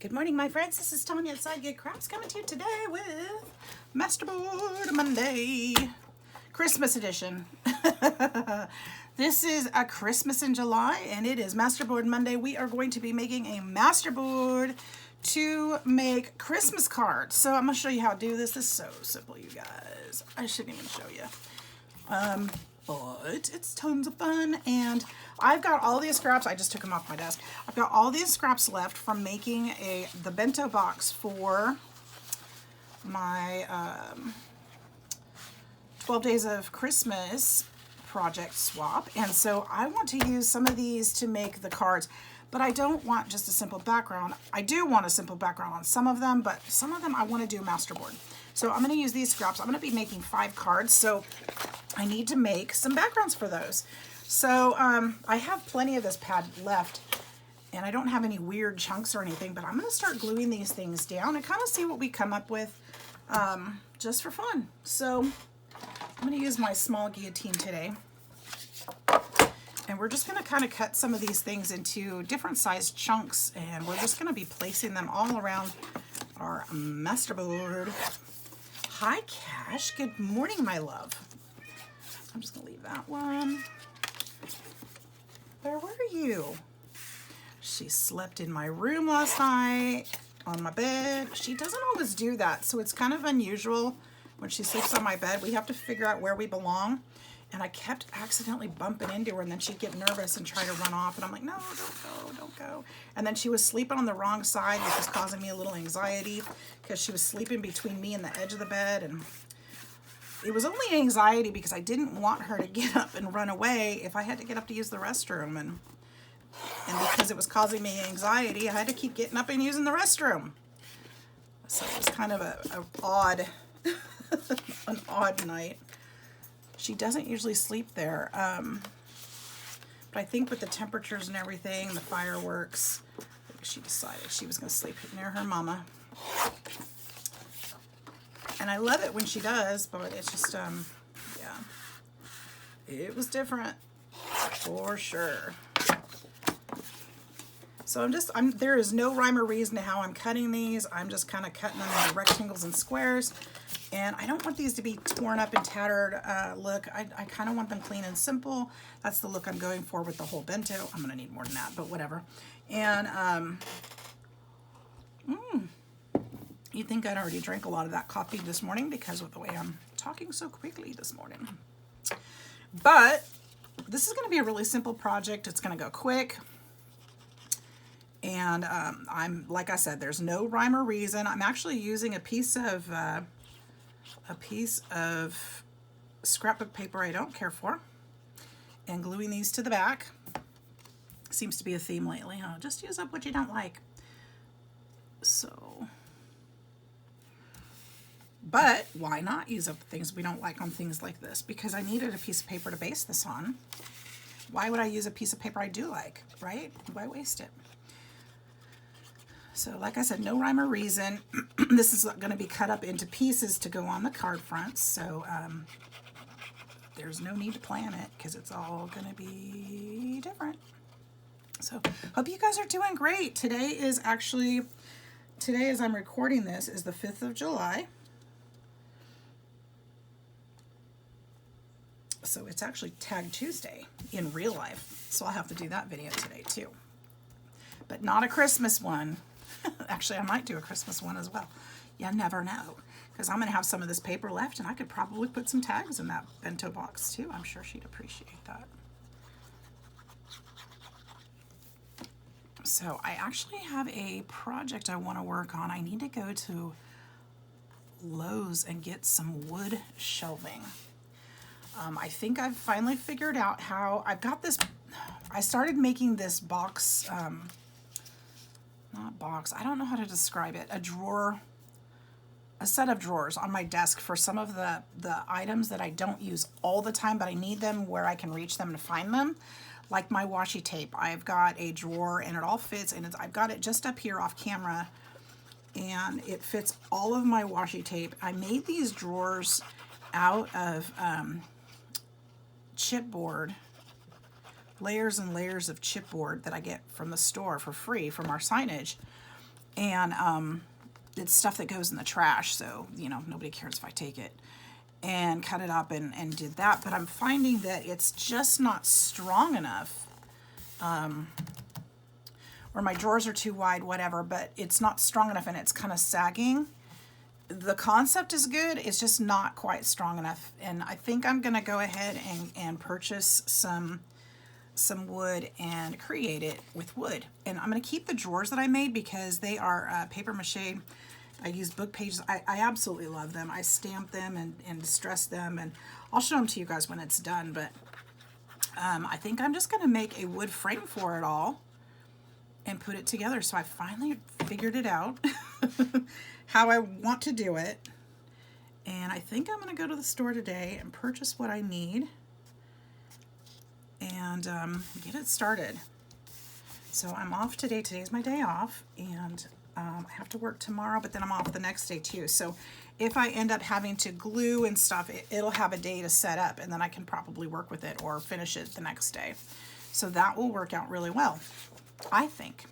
Good morning, my friends. This is Tanya at Sidegigcrafts coming to you today with Masterboard Monday, Christmas edition. This is a Christmas in July, and it is Masterboard Monday. We are going to be making a masterboard to make Christmas cards. So I'm going to show you how to do this. This is so simple, you guys. I shouldn't even show you. But it's tons of fun, and I've got all these scraps. I just took them off my desk. I've got all these scraps left from making the bento box for my 12 Days of Christmas project swap, and so I want to use some of these to make the cards, but I don't want just a simple background. I do want a simple background on some of them, but some of them I want to do masterboard. So I'm going to use these scraps. I'm going to be making 5 cards, so I need to make some backgrounds for those. So I have plenty of this pad left, and I don't have any weird chunks or anything, but I'm going to start gluing these things down and kind of see what we come up with just for fun. So I'm going to use my small guillotine today, and we're just going to kind of cut some of these things into different sized chunks, and we're just going to be placing them all around our masterboard. Hi, Cash. Good morning, my love. I'm just going to leave that one. Where were you? She slept in my room last night on my bed. She doesn't always do that, so it's kind of unusual when she sleeps on my bed. We have to figure out where we belong, and I kept accidentally bumping into her, and then she'd get nervous and try to run off, and I'm like, no, don't go. And then she was sleeping on the wrong side, which was causing me a little anxiety because she was sleeping between me and the edge of the bed, and it was only anxiety because I didn't want her to get up and run away if I had to get up to use the restroom, and because it was causing me anxiety, I had to keep getting up and using the restroom. So it was kind of an odd an odd night. She doesn't usually sleep there, but I think with the temperatures and everything, the fireworks, she decided she was going to sleep near her mama. And I love it when she does, but it's just, yeah, it was different for sure. So there is no rhyme or reason to how I'm cutting these. I'm just kind of cutting them into rectangles and squares. And I don't want these to be torn up and tattered look. I kind of want them clean and simple. That's the look I'm going for with the whole bento. I'm gonna need more than that, but whatever. And you'd think I'd already drank a lot of that coffee this morning because of the way I'm talking so quickly this morning. But this is gonna be a really simple project. It's gonna go quick. And like I said, there's no rhyme or reason. I'm actually using a piece of scrapbook paper I don't care for, and gluing these to the back. Seems to be a theme lately. Oh, just use up what you don't like. So, but why not use up the things we don't like on things like this? Because I needed a piece of paper to base this on. Why would I use a piece of paper I do like, right? Why waste it? So like I said, no rhyme or reason. This is going to be cut up into pieces to go on the card fronts. So there's no need to plan it because it's all going to be different. So hope you guys are doing great. Today as I'm recording this, is the 5th of July. So it's actually Tag Tuesday in real life. So I'll have to do that video today too. But not a Christmas one. Actually, I might do a Christmas one as well. You never know, because I'm going to have some of this paper left, and I could probably put some tags in that bento box too. I'm sure she'd appreciate that. So I actually have a project I want to work on. I need to go to Lowe's and get some wood shelving. I think I've finally figured out how I've got this. I started making this box, not box, I don't know how to describe it, a set of drawers on my desk for some of the items that I don't use all the time, but I need them where I can reach them to find them. Like my washi tape, I've got a drawer and it all fits, and I've got it just up here off camera, and it fits all of my washi tape. I made these drawers out of chipboard, layers and layers of chipboard that I get from the store for free from our signage. And it's stuff that goes in the trash, so, you know, nobody cares if I take it. And cut it up and did that. But I'm finding that it's just not strong enough. Or my drawers are too wide, whatever, but it's not strong enough and it's kind of sagging. The concept is good, it's just not quite strong enough. And I think I'm gonna go ahead and purchase some wood and create it with wood. And I'm gonna keep the drawers that I made because they are paper mache. I use book pages. I absolutely love them. I stamp them and distress them, and I'll show them to you guys when it's done. But I think I'm just gonna make a wood frame for it all and put it together. So I finally figured it out how I want to do it. And I think I'm gonna go to the store today and purchase what I need and get it started. So I'm off today. Today's my day off, and I have to work tomorrow, but then I'm off the next day too. So if I end up having to glue and stuff, it'll have a day to set up, and then I can probably work with it or finish it the next day. So that will work out really well, I think.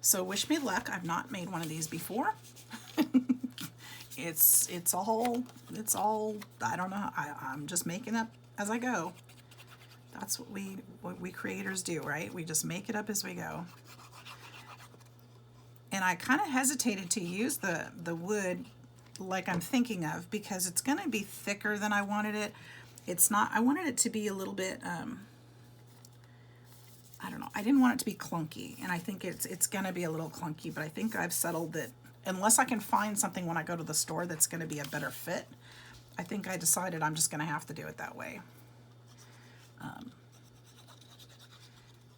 So wish me luck. I've not made one of these before. It's all, I don't know. I'm just making up as I go. That's what we creators do, right? We just make it up as we go. And I kind of hesitated to use the wood like I'm thinking of because it's going to be thicker than I wanted it. It's not, I wanted it to be a little bit, I don't know. I didn't want it to be clunky, and I think it's going to be a little clunky, but I think I've settled that unless I can find something when I go to the store that's going to be a better fit, I think I decided I'm just going to have to do it that way.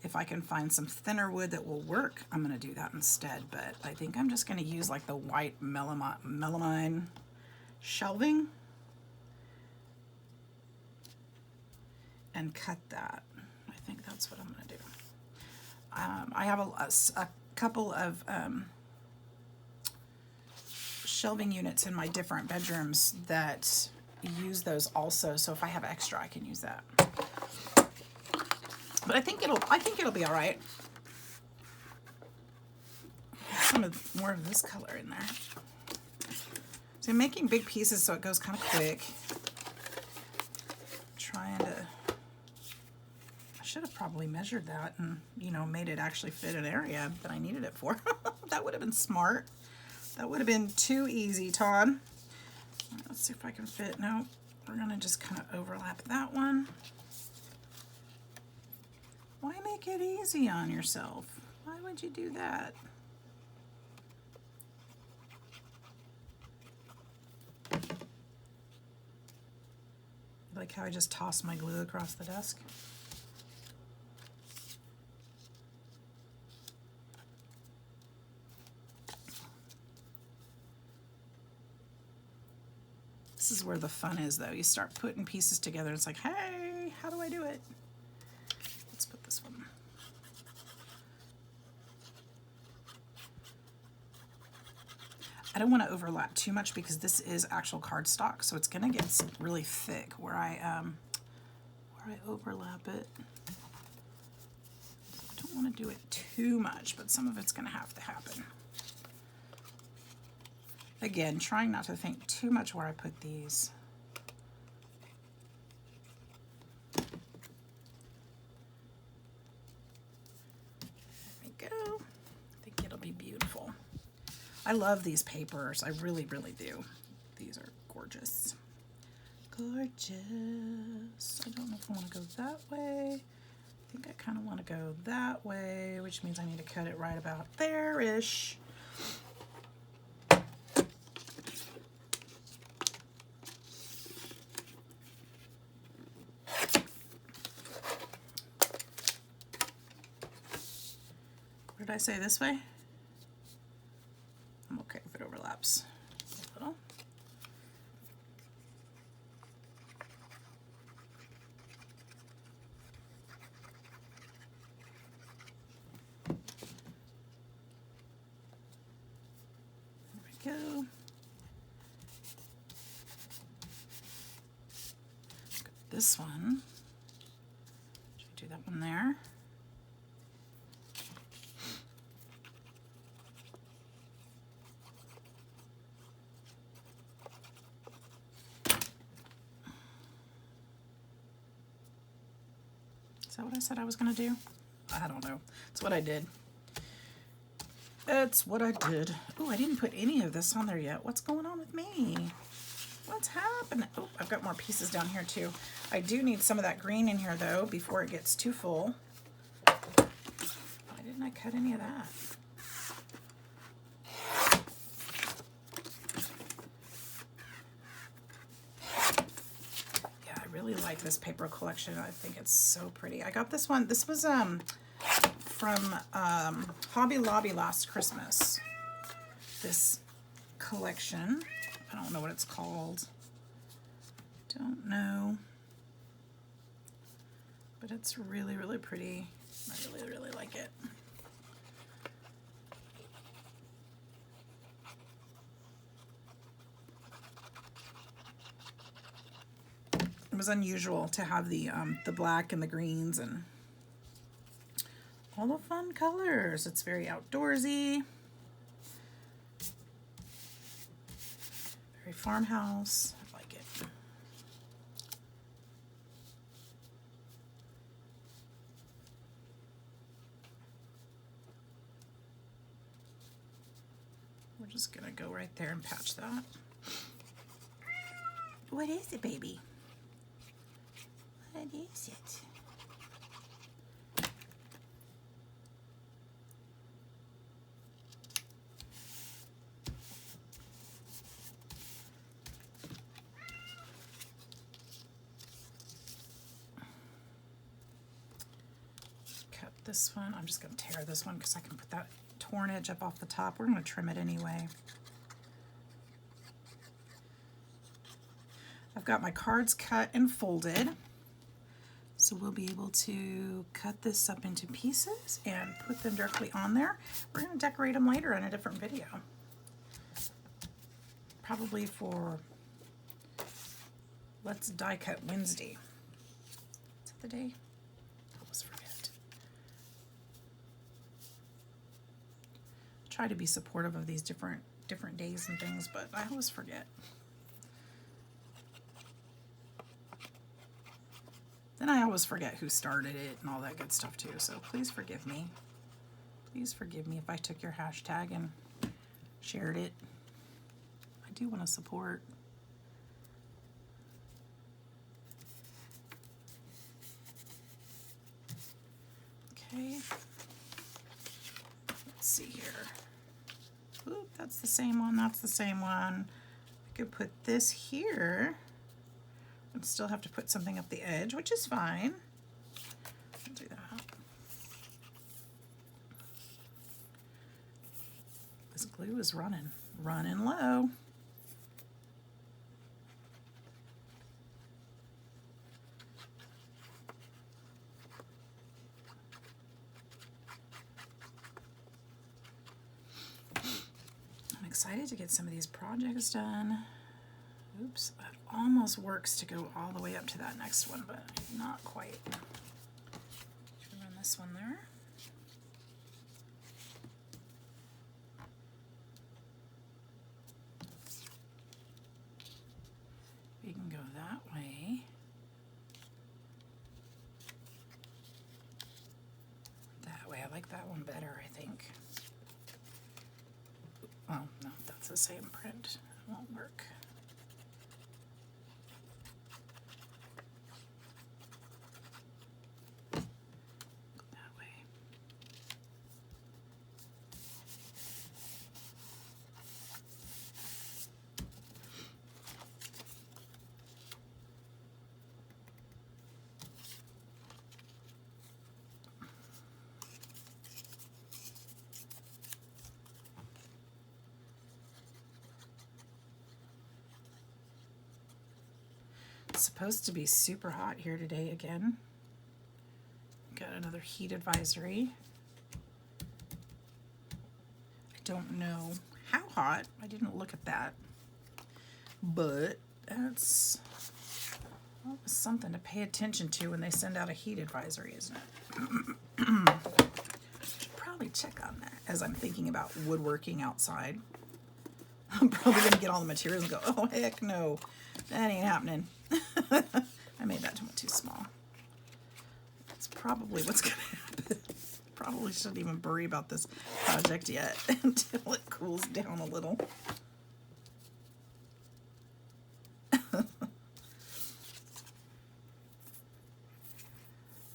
If I can find some thinner wood that will work, I'm going to do that instead, but I think I'm just going to use like the white melamine shelving and cut that. I think that's what I'm going to do. I have a couple of shelving units in my different bedrooms that use those also, so if I have extra I can use that. But I think it'll be all right. More of this color in there. So I'm making big pieces so it goes kind of quick. Trying to, I should have probably measured that and, you know, made it actually fit an area that I needed it for. That would have been smart. That would have been too easy, Todd. Let's see if I can fit. No, we're gonna just kind of overlap that one. Why make it easy on yourself? Why would you do that? Like how I just tossed my glue across the desk? This is where the fun is, though. You start putting pieces together. It's like, hey, how do I do it? Let's put this one. I don't want to overlap too much because this is actual cardstock, so it's going to get really thick where I overlap it. I don't want to do it too much, but some of it's going to happen. Again, trying not to think too much where I put these. There we go. I think it'll be beautiful. I love these papers. I really, really do. These are gorgeous. Gorgeous. I don't know if I want to go that way. I think I kind of want to go that way, which means I need to cut it right about there-ish. What did I say, this way? I'm okay if it overlaps a little. There we go. This one, should I do that one there? Is that what I said I was going to do? I don't know. It's what I did. It's what I did. Oh, I didn't put any of this on there yet. What's going on with me? What's happening? Oh, I've got more pieces down here too. I do need some of that green in here though before it gets too full. Why didn't I cut any of that? Yeah, I really like this paper collection. I think it's so pretty. I got this one. This was from Hobby Lobby last Christmas. This collection. I don't know what it's called. Don't know. But it's really, really pretty. I really, really like it. It was unusual to have the black and the greens and all the fun colors. It's very outdoorsy. Very farmhouse. I like it. We're just gonna go right there and patch that. What is it, baby? What is it? Cut this one. I'm just going to tear this one because I can put that torn edge up off the top. We're going to trim it anyway. I've got my cards cut and folded. So we'll be able to cut this up into pieces and put them directly on there. We're going to decorate them later in a different video. Probably for Let's Die Cut Wednesday. Is that the day? I always forget. Try to be supportive of these different days and things, but I always forget. Then I always forget who started it and all that good stuff too, so please forgive me. Please forgive me if I took your hashtag and shared it. I do want to support. Okay. Let's see here. Oop, that's the same one, that's the same one. I could put this here. And still have to put something up the edge, which is fine. I'll do that. This glue is running low. I'm excited to get some of these projects done. Oops, that almost works to go all the way up to that next one, but not quite. Should run this one there. We can go that way. That way, I like that one better, I think. Oh, no, that's the same print. It won't work. It's supposed to be super hot here today again. Got another heat advisory. I don't know how hot. I didn't look at that. But that's always something to pay attention to when they send out a heat advisory, isn't it? Should probably check on that as I'm thinking about woodworking outside. I'm probably going to get all the materials and go, oh, heck no, that ain't happening. I made that too small. Let's probably what's going to happen. Probably shouldn't even worry about this project yet until it cools down a little.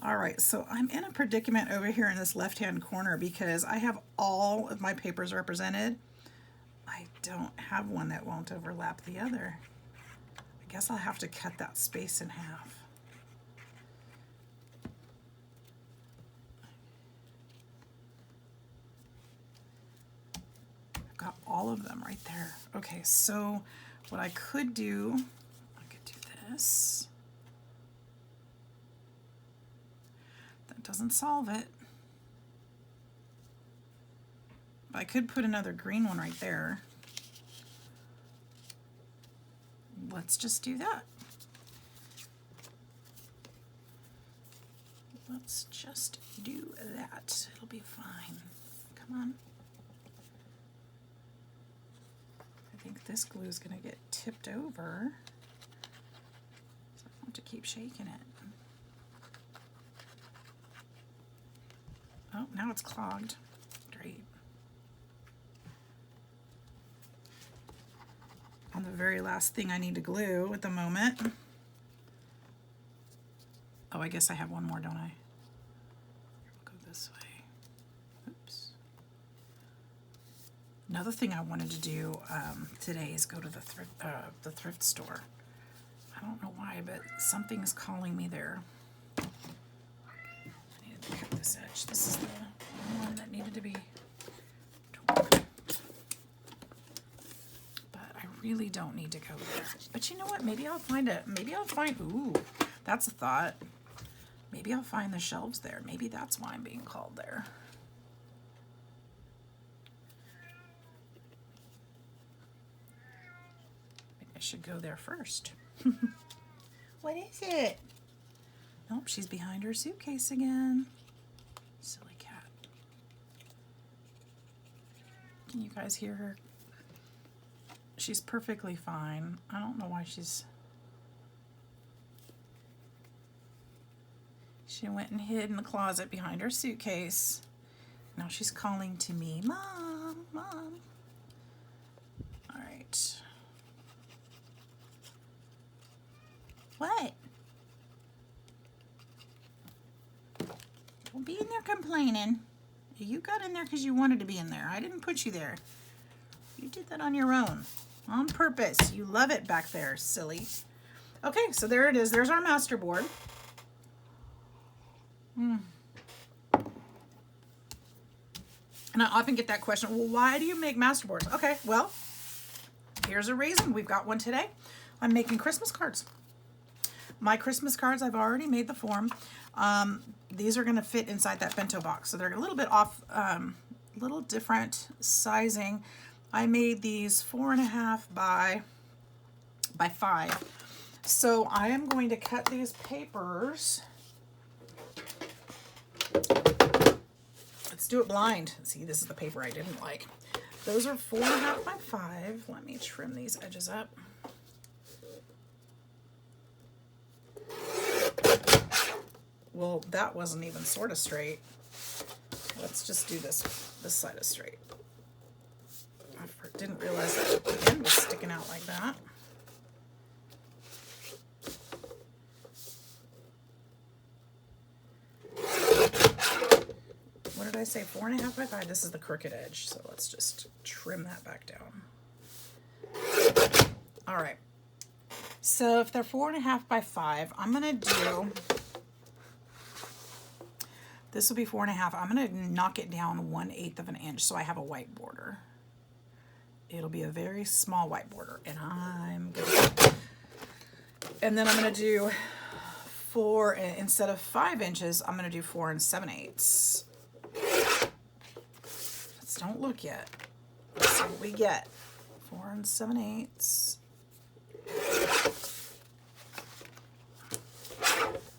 All right, so I'm in a predicament over here in this left-hand corner because I have all of my papers represented. I don't have one that won't overlap the other. I guess I'll have to cut that space in half. I've got all of them right there. Okay, so what I could do, I could do this. That doesn't solve it. I could put another green one right there. Let's just do that. Let's just do that. It'll be fine. Come on. I think this glue is going to get tipped over. So I have to keep shaking it. Oh, now it's clogged. Great. On the very last thing I need to glue at the moment. Oh, I guess I have one more, don't I? We'll go this way. Oops. Another thing I wanted to do today is go to the thrift store. I don't know why, but something's calling me there. I needed to cut this edge. This is the one that needed to be torn. Really don't need to go there. But you know what? Maybe I'll find ooh, that's a thought. Maybe I'll find the shelves there. Maybe that's why I'm being called there. Maybe I should go there first. What is it? Nope, she's behind her suitcase again. Silly cat. Can you guys hear her? She's perfectly fine. I don't know why she went and hid in the closet behind her suitcase. Now she's calling to me, Mom, Mom. All right. What? Don't be in there complaining. You got in there because you wanted to be in there. I didn't put you there. You did that on your own. On purpose. You love it back there, silly. Okay, so there it is. There's our master board. And I often get that question, well, why do you make master boards? Okay, well, here's a reason. We've got one today. I'm making Christmas cards. My Christmas cards, I've already made the form. These are going to fit inside that bento box. So they're a little bit off, little different sizing. I made these 4.5 by 5. So I am going to cut these papers. Let's do it blind. See, this is the paper I didn't like. Those are 4.5 by 5. Let me trim these edges up. Well, that wasn't even sort of straight. Let's just do this side is straight. I didn't realize that the end was sticking out like that. What did I say? 4.5 by 5. This is the crooked edge, so let's just trim that back down. All right. So if they're 4.5 by 5, I'm gonna do. This will be 4.5. I'm gonna knock it down 1/8 of an inch so I have a white border. It'll be a very small white border, and I'm good. And then I'm gonna do 4 instead of 5 inches. I'm gonna do 4 7/8. Let's don't look yet. Let's see what we get. 4 7/8.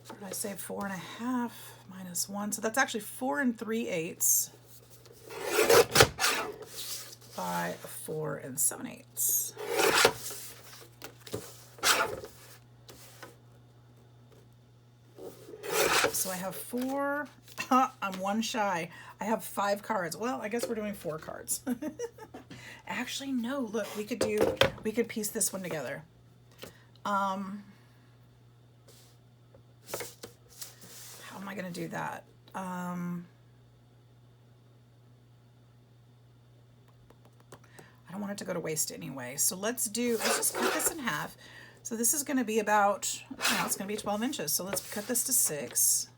What did I say? 4.5 minus 1. So that's actually 4 3/8 by 4 7/8. So I have 4. I'm 1 shy. I have 5 cards. Well, I guess we're doing 4 cards. Actually, no. Look, we could piece this one together. How am I going to do that? I don't want it to go to waste anyway. So let's just cut this in half. So this is going to be about, it's going to be 12 inches. So let's cut this to 6.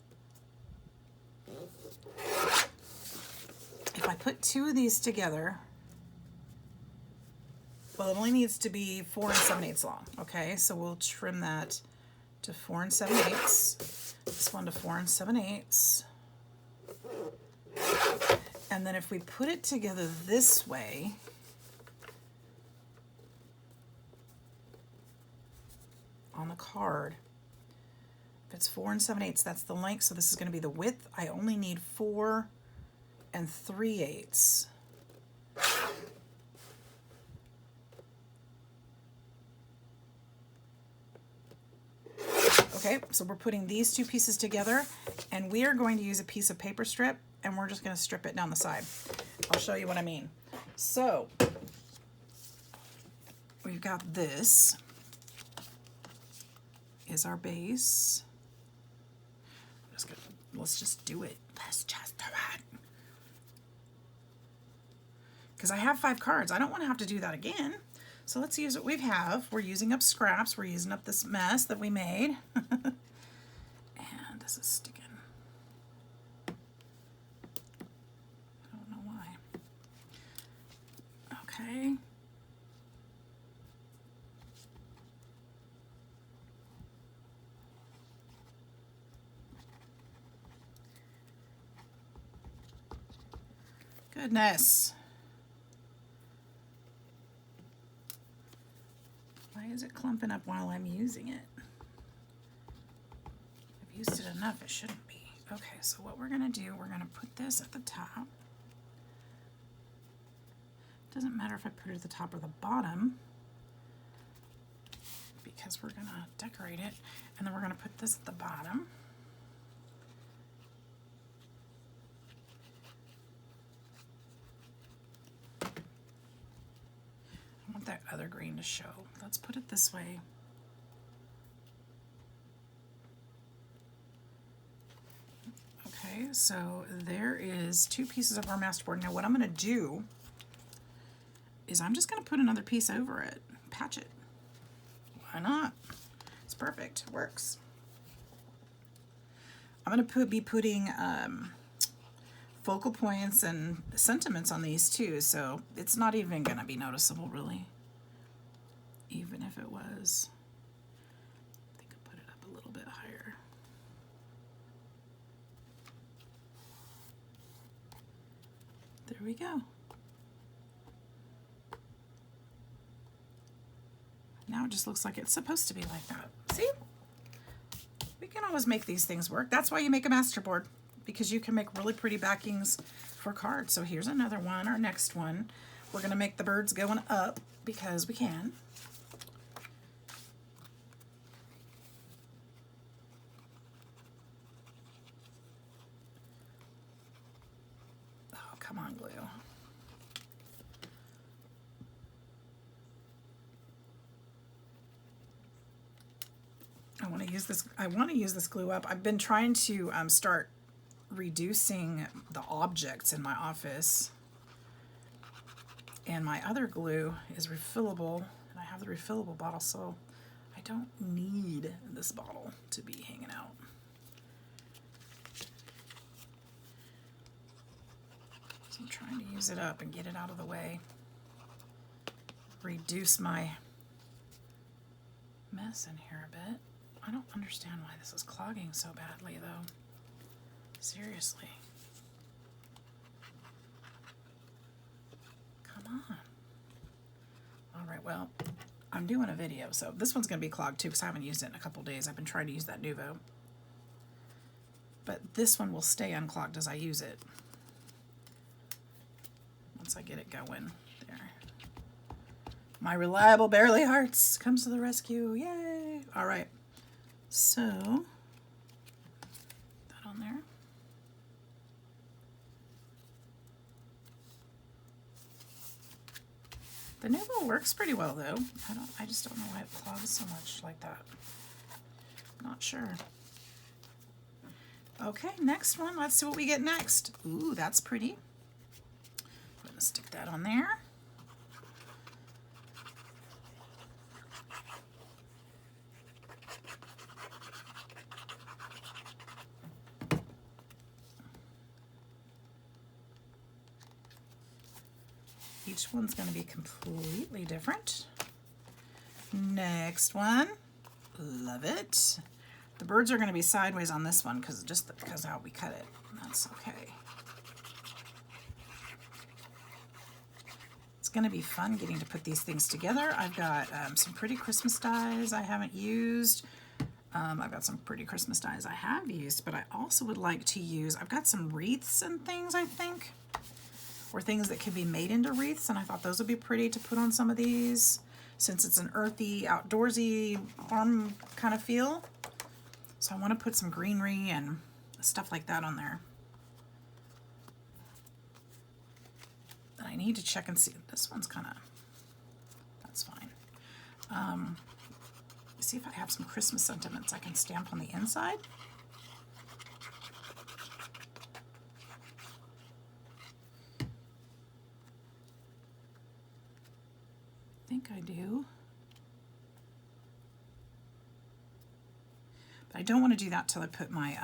If I put 2 of these together, well, it only needs to be 4 7/8 long. Okay, so we'll trim that to 4 7/8. This one to 4 7/8. And then if we put it together this way, on the card, if it's 4 7/8, that's the length. So this is going to be the width. I only need 4 3/8. Okay, so we're putting these 2 pieces together, and we are going to use a piece of paper strip, and we're just going to strip it down the side. I'll show you what I mean. So we've got this is our base. Let's just do it. Let's just do it. Because I have 5 cards. I don't want to have to do that again. So let's use what we have. We're using up scraps. We're using up this mess that we made. And this is sticking. I don't know why. Okay. Goodness. Why is it clumping up while I'm using it? I've used it enough, it shouldn't be. Okay, so what we're gonna do, we're gonna put this at the top. Doesn't matter if I put it at the top or the bottom, because we're gonna decorate it. And then we're gonna put this at the bottom. I want that other green to show. Let's put it this way. Okay, so there is 2 pieces of our masterboard. Now what I'm going to do is I'm just going to put another piece over it, patch it. Why not? It's perfect, it works. I'm going to be putting focal points and sentiments on these too, so it's not even going to be noticeable really, even if it was. I think I'll put it up a little bit higher. There we go. Now it just looks like it's supposed to be like that. See? We can always make these things work. That's why you make a masterboard, because you can make really pretty backings for cards. So here's another one, our next one. We're gonna make the birds going up because we can. Oh, come on, glue. I want to use this glue up. I've been trying to start reducing the objects in my office, and my other glue is refillable, and I have the refillable bottle, so I don't need this bottle to be hanging out. So I'm trying to use it up and get it out of the way, reduce my mess in here a bit. I don't understand why this is clogging so badly though. Seriously. Come on. All right, well, I'm doing a video, so this one's gonna be clogged too because I haven't used it in a couple days. I've been trying to use that Nuvo. But this one will stay unclogged as I use it. Once I get it going. There. My reliable Barely Hearts comes to the rescue. Yay! All right. So, that The Nuvo works pretty well though. I just don't know why it clogs so much like that. Not sure. Okay, next one. Let's see what we get next. Ooh, that's pretty. I'm gonna stick that on there. Each one's going to be completely different. Next one. Love it. The birds are going to be sideways on this one because of how we cut it. That's okay. It's going to be fun getting to put these things together. I've got some pretty Christmas dies I haven't used. I've got some pretty Christmas dies I have used, but I also would like to use, I've got some wreaths and things, I think, or things that can be made into wreaths, and I thought those would be pretty to put on some of these since it's an earthy, outdoorsy farm kind of feel. So I want to put some greenery and stuff like that on there. And I need to check and see. This one's kind of, that's fine. See if I have some Christmas sentiments I can stamp on the inside. I think I do. But I don't want to do that till I put my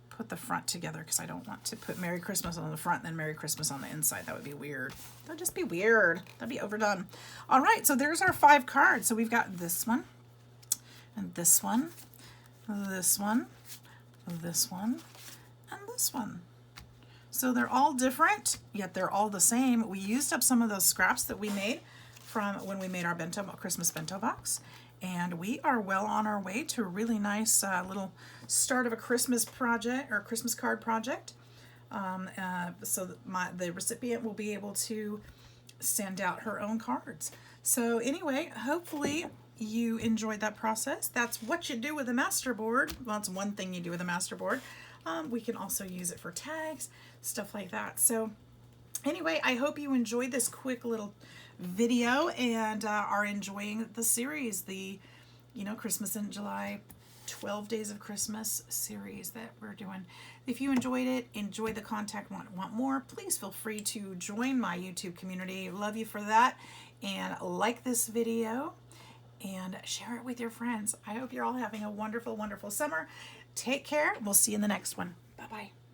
put the front together, because I don't want to put Merry Christmas on the front and then Merry Christmas on the inside. That would be weird. That'd just be weird. That'd be overdone. All right, so there's our 5 cards. So we've got this one, and this one, this one, this one, and this one. So they're all different, yet they're all the same. We used up some of those scraps that we made from when we made our Christmas bento box. And we are well on our way to a really nice little start of a Christmas project or Christmas card project. So the recipient will be able to send out her own cards. So anyway, hopefully you enjoyed that process. That's what you do with a masterboard. Well, it's one thing you do with a masterboard. We can also use it for tags, stuff like that. So anyway, I hope you enjoyed this quick little video and are enjoying the series, the Christmas in July 12 Days of Christmas series that we're doing. If you enjoyed it, enjoy the content, want more, please feel free to join my YouTube community. Love you for that, and like this video and share it with your friends. I hope you're all having a wonderful, wonderful summer. Take care. We'll see you in the next one. Bye-bye.